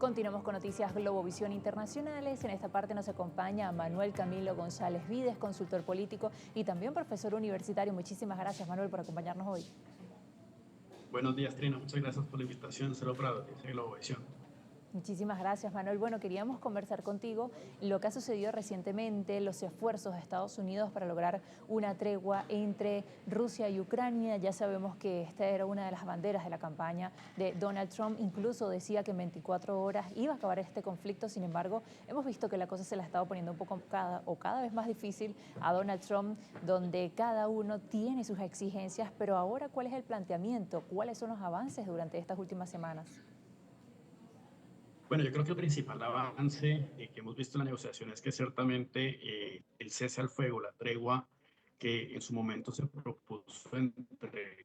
Continuamos con noticias Globovisión Internacionales. En esta parte nos acompaña Manuel Camilo González Vides, consultor político y también profesor universitario. Muchísimas gracias, Manuel, por acompañarnos hoy. Buenos días, Trina. Muchas gracias por la invitación. Saludos para la audiencia de Globovisión. Muchísimas gracias, Manuel. Bueno, queríamos conversar contigo lo que ha sucedido recientemente, los esfuerzos de Estados Unidos para lograr una tregua entre Rusia y Ucrania. Ya sabemos que esta era una de las banderas de la campaña de Donald Trump. Incluso decía que en 24 horas iba a acabar este conflicto. Sin embargo, hemos visto que la cosa se la ha estado poniendo un poco cada vez más difícil a Donald Trump, donde cada uno tiene sus exigencias. Pero ahora, ¿cuál es el planteamiento? ¿Cuáles son los avances durante estas últimas semanas? Bueno, yo creo que el principal avance que hemos visto en la negociación es que ciertamente el cese al fuego, la tregua que en su momento se propuso entre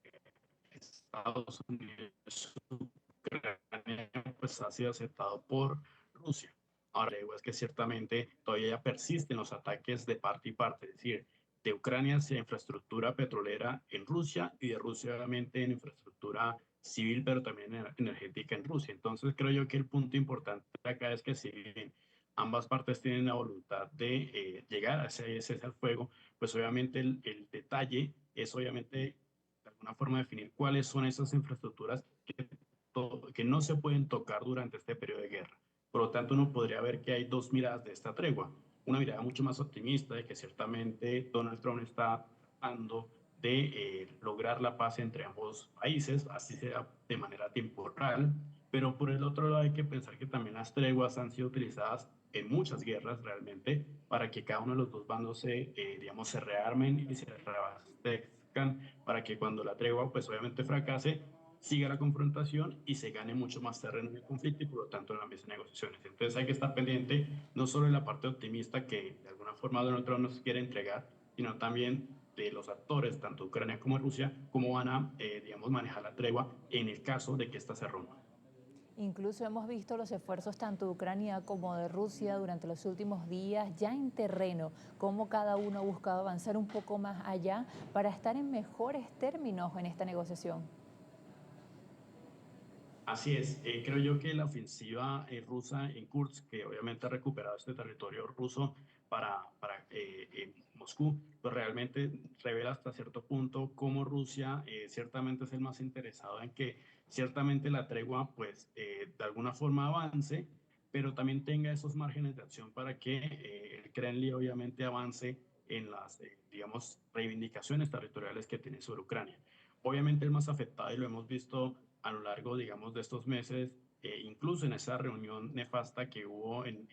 Estados Unidos y Ucrania, pues ha sido aceptado por Rusia. Ahora, la tregua es que ciertamente todavía ya persisten los ataques de parte y parte, es decir, de Ucrania hacia infraestructura petrolera en Rusia y de Rusia obviamente en infraestructura civil, pero también energética en Rusia. Entonces creo yo que el punto importante acá es que si bien ambas partes tienen la voluntad de llegar a ese cese al fuego, pues obviamente el detalle es obviamente de alguna forma definir cuáles son esas infraestructuras que no se pueden tocar durante este periodo de guerra. Por lo tanto, uno podría ver que hay dos miradas de esta tregua. Una mirada mucho más optimista de que ciertamente Donald Trump está tratando de lograr la paz entre ambos países, así sea de manera temporal, pero por el otro lado hay que pensar que también las treguas han sido utilizadas en muchas guerras realmente para que cada uno de los dos bandos digamos, se rearmen y se reabastezcan para que cuando la tregua pues obviamente fracase, siga la confrontación y se gane mucho más terreno en el conflicto y por lo tanto en las mismas negociaciones. Entonces hay que estar pendiente no solo en la parte optimista que de alguna forma Donald Trump nos quiere entregar, sino también de los actores, tanto Ucrania como Rusia, cómo van a, digamos, manejar la tregua en el caso de que ésta se rompa. Incluso hemos visto los esfuerzos tanto de Ucrania como de Rusia durante los últimos días, ya en terreno, cómo cada uno ha buscado avanzar un poco más allá para estar en mejores términos en esta negociación. Así es, creo yo que la ofensiva rusa en Kursk, que obviamente ha recuperado este territorio ruso para Moscú, pues realmente revela hasta cierto punto cómo Rusia ciertamente es el más interesado en que ciertamente la tregua pues de alguna forma avance, pero también tenga esos márgenes de acción para que el Kremlin obviamente avance en las, digamos, reivindicaciones territoriales que tiene sobre Ucrania. Obviamente el más afectado, y lo hemos visto a lo largo, digamos, de estos meses, incluso en esa reunión nefasta que hubo en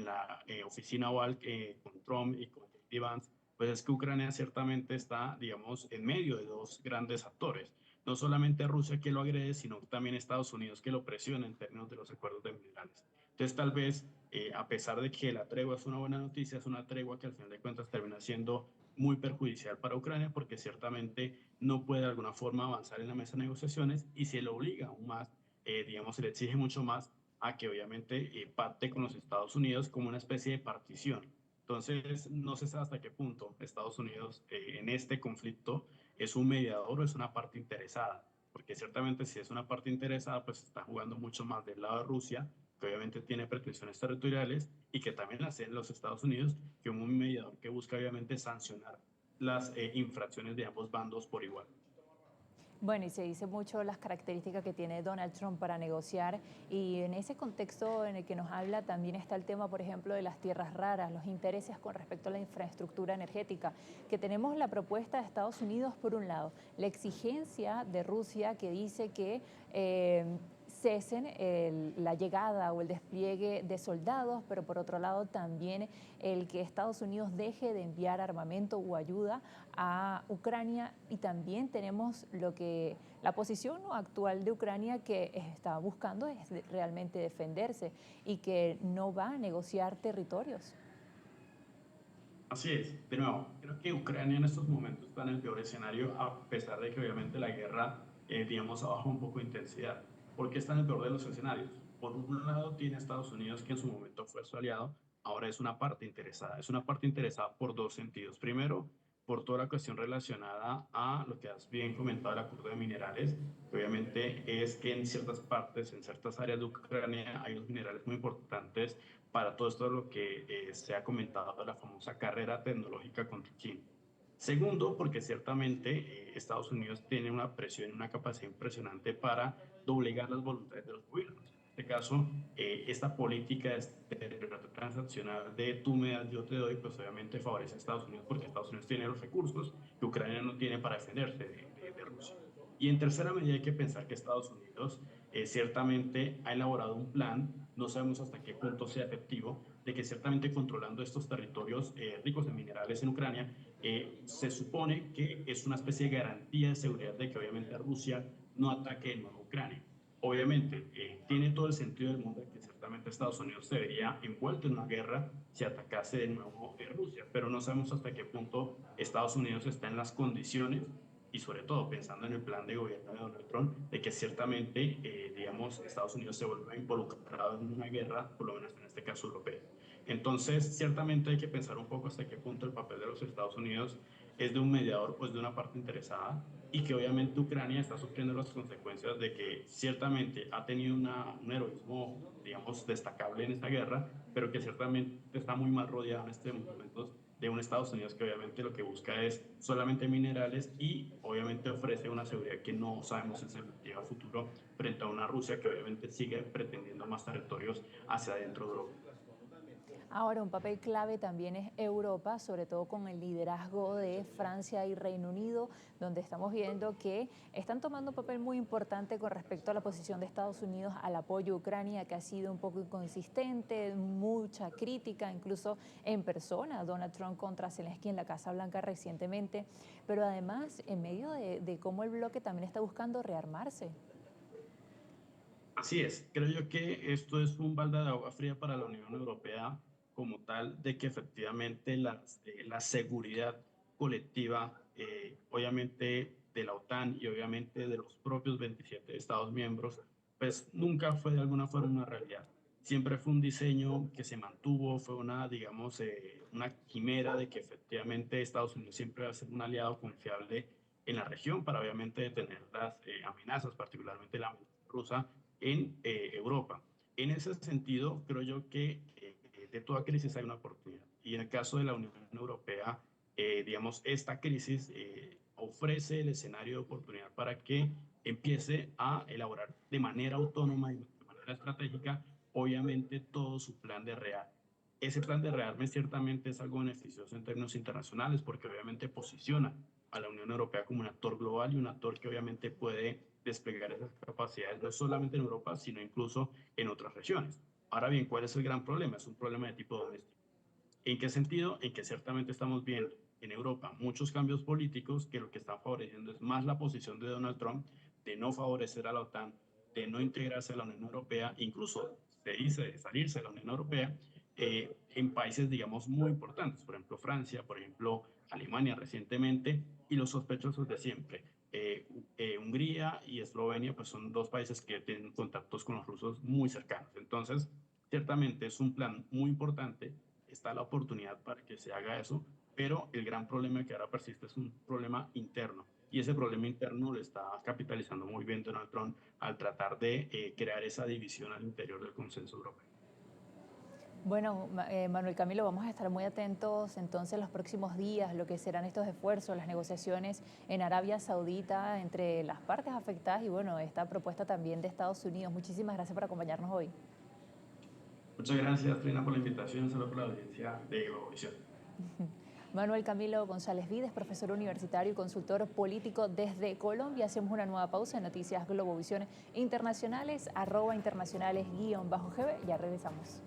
la oficina Oval con Trump y con J.D. Vance, pues es que Ucrania ciertamente está, digamos, en medio de dos grandes actores. No solamente Rusia que lo agrede, sino también Estados Unidos que lo presiona en términos de los acuerdos de minerales. Entonces, tal vez, a pesar de que la tregua es una buena noticia, es una tregua que al final de cuentas termina siendo muy perjudicial para Ucrania porque ciertamente no puede de alguna forma avanzar en la mesa de negociaciones y se le obliga aún más, digamos, se le exige mucho más a que obviamente pacte con los Estados Unidos como una especie de partición. Entonces, no se sabe hasta qué punto Estados Unidos en este conflicto es un mediador o es una parte interesada, porque ciertamente si es una parte interesada, pues está jugando mucho más del lado de Rusia, que obviamente tiene pretensiones territoriales y que también las tienen los Estados Unidos, que un mediador que busca obviamente sancionar las infracciones de ambos bandos por igual. Bueno, y se dice mucho las características que tiene Donald Trump para negociar y en ese contexto en el que nos habla también está el tema, por ejemplo, de las tierras raras, los intereses con respecto a la infraestructura energética, que tenemos la propuesta de Estados Unidos por un lado, la exigencia de Rusia que dice que cesen la llegada o el despliegue de soldados, pero por otro lado también el que Estados Unidos deje de enviar armamento o ayuda a Ucrania y también tenemos la posición actual de Ucrania que está buscando es realmente defenderse y que no va a negociar territorios. Así es, de nuevo, creo que Ucrania en estos momentos está en el peor escenario, a pesar de que obviamente la guerra, digamos, ha bajado un poco de intensidad. ¿Por qué está en el peor de los escenarios? Por un lado tiene Estados Unidos, que en su momento fue su aliado, ahora es una parte interesada. Es una parte interesada por dos sentidos. Primero, por toda la cuestión relacionada a lo que has bien comentado del acuerdo de minerales, que obviamente es que en ciertas partes, en ciertas áreas de Ucrania, hay unos minerales muy importantes para todo esto de lo que se ha comentado, la famosa carrera tecnológica contra China. Segundo, porque ciertamente Estados Unidos tiene una presión, una capacidad impresionante para doblegar las voluntades de los gobiernos. En este caso, esta política transaccional de tú me das, yo te doy, pues obviamente favorece a Estados Unidos porque Estados Unidos tiene los recursos que Ucrania no tiene para defenderse de Rusia. Y en tercera medida hay que pensar que Estados Unidos ciertamente ha elaborado un plan, no sabemos hasta qué punto sea efectivo, de que ciertamente controlando estos territorios ricos en minerales en Ucrania, se supone que es una especie de garantía de seguridad de que obviamente Rusia no ataque de nuevo Ucrania. Obviamente, tiene todo el sentido del mundo que ciertamente Estados Unidos se vería envuelto en una guerra si atacase de nuevo Rusia, pero no sabemos hasta qué punto Estados Unidos está en las condiciones y sobre todo pensando en el plan de gobierno de Donald Trump, de que ciertamente, digamos, Estados Unidos se vuelva involucrado en una guerra, por lo menos en este caso europea. Entonces, ciertamente hay que pensar un poco hasta qué punto el papel de los Estados Unidos es de un mediador, pues de una parte interesada, y que obviamente Ucrania está sufriendo las consecuencias de que ciertamente ha tenido un heroísmo, digamos, destacable en esta guerra, pero que ciertamente está muy mal rodeado en este momento de un Estados Unidos que obviamente lo que busca es solamente minerales y obviamente ofrece una seguridad que no sabemos si se llega a futuro frente a una Rusia que obviamente sigue pretendiendo más territorios hacia adentro de Europa. Ahora, un papel clave también es Europa, sobre todo con el liderazgo de Francia y Reino Unido, donde estamos viendo que están tomando un papel muy importante con respecto a la posición de Estados Unidos al apoyo a Ucrania, que ha sido un poco inconsistente, mucha crítica, incluso en persona, Donald Trump contra Zelensky en la Casa Blanca recientemente, pero además en medio de cómo el bloque también está buscando rearmarse. Así es, creo yo que esto es un balde de agua fría para la Unión Europea como tal, de que efectivamente la seguridad colectiva, obviamente de la OTAN y obviamente de los propios 27 Estados miembros, pues nunca fue de alguna forma una realidad. Siempre fue un diseño que se mantuvo, fue una, digamos, una quimera de que efectivamente Estados Unidos siempre va a ser un aliado confiable en la región para obviamente detener las amenazas, particularmente la amenaza rusa en Europa. En ese sentido, creo yo que de toda crisis hay una oportunidad. Y en el caso de la Unión Europea, digamos, esta crisis ofrece el escenario de oportunidad para que empiece a elaborar de manera autónoma y de manera estratégica, obviamente, todo su plan de real. Ese plan de rearme ciertamente es algo beneficioso en términos internacionales porque obviamente posiciona a la Unión Europea como un actor global y un actor que obviamente puede desplegar esas capacidades no solamente en Europa, sino incluso en otras regiones. Ahora bien, ¿cuál es el gran problema? Es un problema de tipo doméstico. ¿En qué sentido? En que ciertamente estamos viendo en Europa muchos cambios políticos que lo que están favoreciendo es más la posición de Donald Trump de no favorecer a la OTAN, de no integrarse a la Unión Europea, incluso se dice de salirse de la Unión Europea en países, digamos, muy importantes, por ejemplo Francia, por ejemplo Alemania recientemente, y los sospechosos de siempre. Hungría y Eslovenia pues son dos países que tienen contactos con los rusos muy cercanos. Entonces, ciertamente es un plan muy importante, está la oportunidad para que se haga eso, pero el gran problema que ahora persiste es un problema interno. Y ese problema interno lo está capitalizando muy bien Donald Trump al tratar de crear esa división al interior del consenso europeo. Bueno, Manuel Camilo, vamos a estar muy atentos entonces los próximos días, lo que serán estos esfuerzos, las negociaciones en Arabia Saudita entre las partes afectadas y bueno, esta propuesta también de Estados Unidos. Muchísimas gracias por acompañarnos hoy. Muchas gracias, Trina, por la invitación. Saludos por la audiencia de Globovisión. Manuel Camilo González Vides, profesor universitario y consultor político desde Colombia. Hacemos una nueva pausa en Noticias Globovisión Internacionales, @internacionales_GB. Ya regresamos.